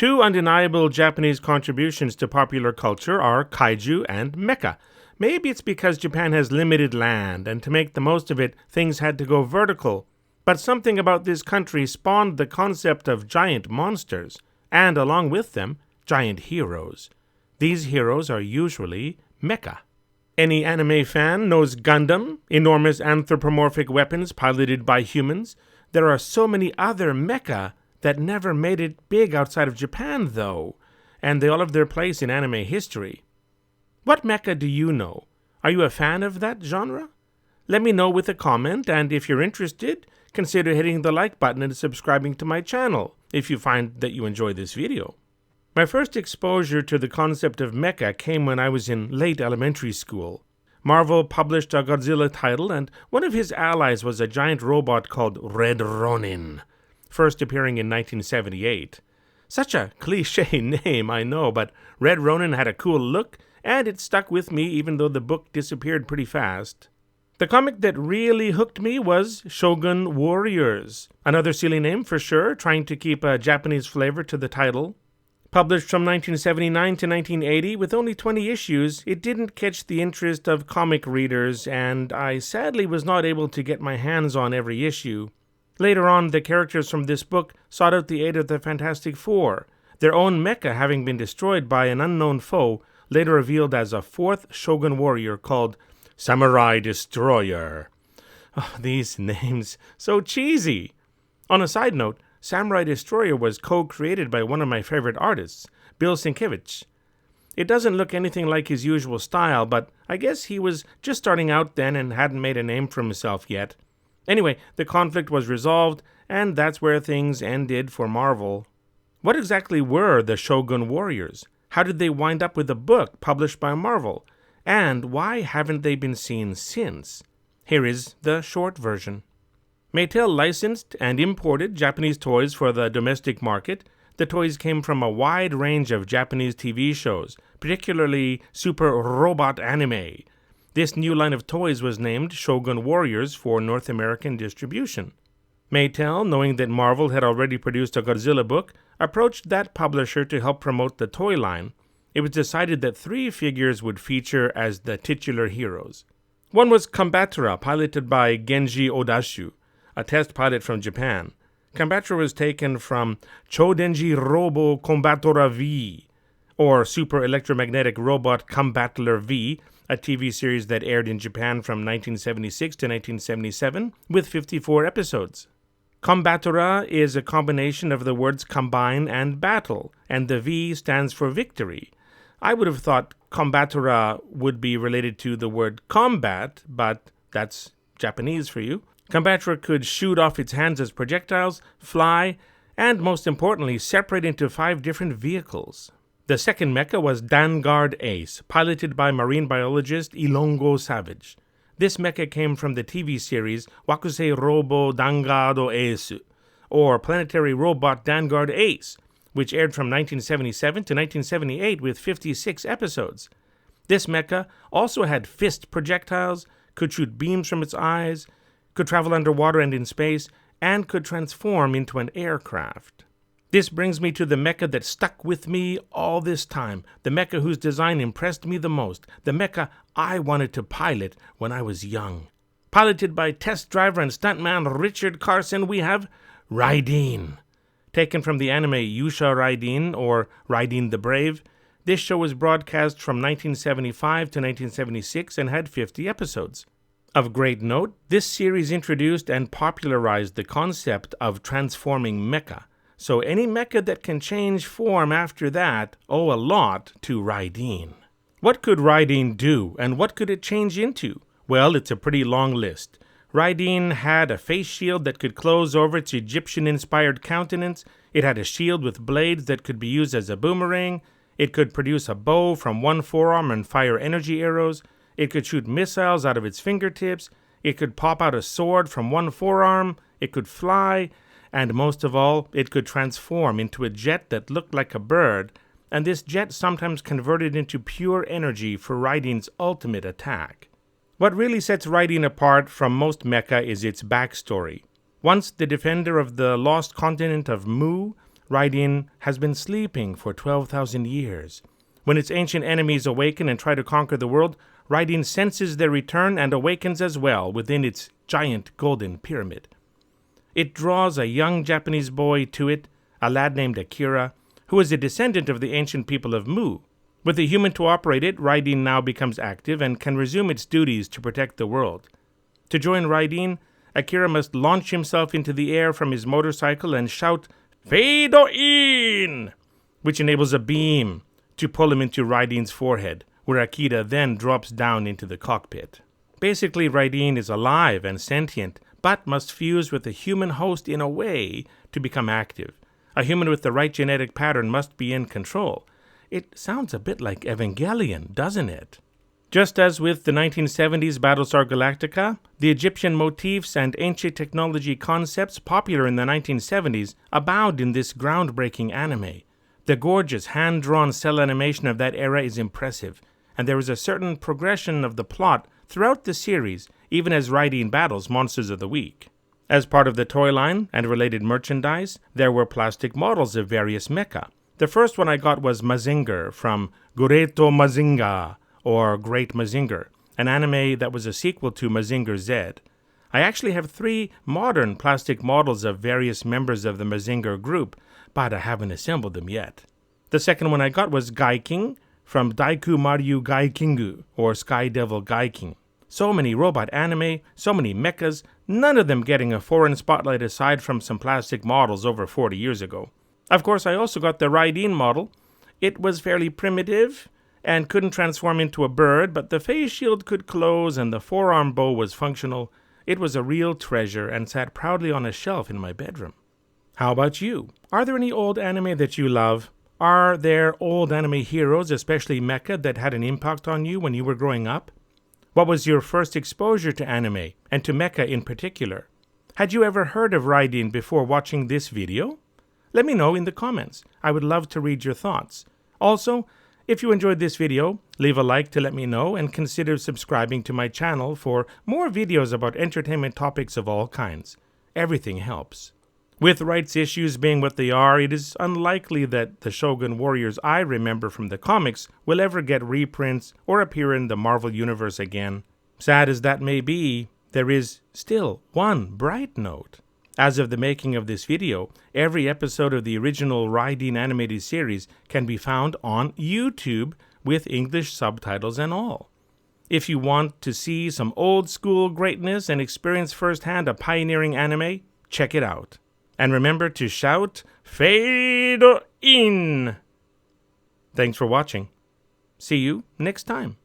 Two undeniable Japanese contributions to popular culture are kaiju and mecha. Maybe it's because Japan has limited land, and to make the most of it, things had to go vertical. But something about this country spawned the concept of giant monsters, and along with them, giant heroes. These heroes are usually mecha. Any anime fan knows Gundam, enormous anthropomorphic weapons piloted by humans. There are so many other mecha that never made it big outside of Japan, though, and they all have their place in anime history. What mecha do you know? Are you a fan of that genre? Let me know with a comment, and if you're interested, consider hitting the like button and subscribing to my channel if you find that you enjoy this video. My first exposure to the concept of mecha came when I was in late elementary school. Marvel published a Godzilla title, and one of his allies was a giant robot called Red Ronin, first appearing in 1978. Such a cliché name, I know, but Red Ronin had a cool look, and it stuck with me even though the book disappeared pretty fast. The comic that really hooked me was Shogun Warriors, another silly name for sure, trying to keep a Japanese flavor to the title. Published from 1979 to 1980 with only 20 issues, it didn't catch the interest of comic readers, and I sadly was not able to get my hands on every issue. Later on, the characters from this book sought out the aid of the Fantastic Four, their own mecha having been destroyed by an unknown foe, later revealed as a fourth Shogun warrior called Samurai Destroyer. Oh, these names, so cheesy! On a side note, Samurai Destroyer was co-created by one of my favorite artists, Bill Sienkiewicz. It doesn't look anything like his usual style, but I guess he was just starting out then and hadn't made a name for himself yet. Anyway, the conflict was resolved, and that's where things ended for Marvel. What exactly were the Shogun Warriors? How did they wind up with a book published by Marvel? And why haven't they been seen since? Here is the short version. Mattel licensed and imported Japanese toys for the domestic market. The toys came from a wide range of Japanese TV shows, particularly super robot anime. This new line of toys was named Shogun Warriors for North American distribution. Mattel, knowing that Marvel had already produced a Godzilla book, approached that publisher to help promote the toy line. It was decided that 3 figures would feature as the titular heroes. One was Combatora, piloted by Genji Odashu, a test pilot from Japan. Combatora was taken from Chodenji Robo Combatora V, or Super Electromagnetic Robot Combattler V, a TV series that aired in Japan from 1976 to 1977, with 54 episodes. Combatora is a combination of the words combine and battle, and the V stands for victory. I would have thought Combatora would be related to the word combat, but that's Japanese for you. Combatora could shoot off its hands as projectiles, fly, and most importantly, separate into 5 different vehicles. The second mecha was Danguard Ace, piloted by marine biologist Ilongo Savage. This mecha came from the TV series Wakusei Robo Dangado Ace, or Planetary Robot Danguard Ace, which aired from 1977 to 1978 with 56 episodes. This mecha also had fist projectiles, could shoot beams from its eyes, could travel underwater and in space, and could transform into an aircraft. This brings me to the mecha that stuck with me all this time, the mecha whose design impressed me the most, the mecha I wanted to pilot when I was young. Piloted by test driver and stuntman Richard Carson, we have Raideen. Taken from the anime Yusha Raideen, or Reideen the Brave, this show was broadcast from 1975 to 1976 and had 50 episodes. Of great note, this series introduced and popularized the concept of transforming mecha, so any mecha that can change form after that owe a lot to Raideen. What could Raideen do, and what could it change into? Well, it's a pretty long list. Raideen had a face shield that could close over its Egyptian-inspired countenance. It had a shield with blades that could be used as a boomerang. It could produce a bow from one forearm and fire energy arrows. It could shoot missiles out of its fingertips. It could pop out a sword from one forearm. It could fly. And most of all, it could transform into a jet that looked like a bird. And this jet sometimes converted into pure energy for Raideen's ultimate attack. What really sets Raideen apart from most mecha is its backstory. Once the defender of the lost continent of Mu, Raideen has been sleeping for 12,000 years. When its ancient enemies awaken and try to conquer the world, Raideen senses their return and awakens as well within its giant golden pyramid. It draws a young Japanese boy to it, a lad named Akira, who is a descendant of the ancient people of Mu. With a human to operate it, Raideen now becomes active and can resume its duties to protect the world. To join Raideen, Akira must launch himself into the air from his motorcycle and shout, "Fade-in!" which enables a beam to pull him into Raideen's forehead, where Akira then drops down into the cockpit. Basically, Raideen is alive and sentient, but must fuse with a human host in a way to become active. A human with the right genetic pattern must be in control. It sounds a bit like Evangelion, doesn't it? Just as with the 1970s Battlestar Galactica, the Egyptian motifs and ancient technology concepts popular in the 1970s abound in this groundbreaking anime. The gorgeous hand-drawn cell animation of that era is impressive, and there is a certain progression of the plot throughout the series, even as Raideen battles monsters of the week. As part of the toy line and related merchandise, there were plastic models of various mecha. The first one I got was Mazinger from Gureto Mazinga, or Great Mazinger, an anime that was a sequel to Mazinger Z. I actually have 3 modern plastic models of various members of the Mazinger group, but I haven't assembled them yet. The second one I got was Gaiking from Daiku Maryu Gaikingu, or Sky Devil Gaiking. So many robot anime, so many mechas, none of them getting a foreign spotlight aside from some plastic models over 40 years ago. Of course, I also got the Raideen model. It was fairly primitive and couldn't transform into a bird, but the face shield could close and the forearm bow was functional. It was a real treasure and sat proudly on a shelf in my bedroom. How about you? Are there any old anime that you love? Are there old anime heroes, especially mecha, that had an impact on you when you were growing up? What was your first exposure to anime, and to mecha in particular? Had you ever heard of Raideen before watching this video? Let me know in the comments. I would love to read your thoughts. Also, if you enjoyed this video, leave a like to let me know and consider subscribing to my channel for more videos about entertainment topics of all kinds. Everything helps. With rights issues being what they are, it is unlikely that the Shogun warriors I remember from the comics will ever get reprints or appear in the Marvel Universe again. Sad as that may be, there is still one bright note. As of the making of this video, every episode of the original Raideen animated series can be found on YouTube with English subtitles and all. If you want to see some old school greatness and experience firsthand a pioneering anime, check it out. And remember to shout, "Fade in!" Thanks for watching. See you next time.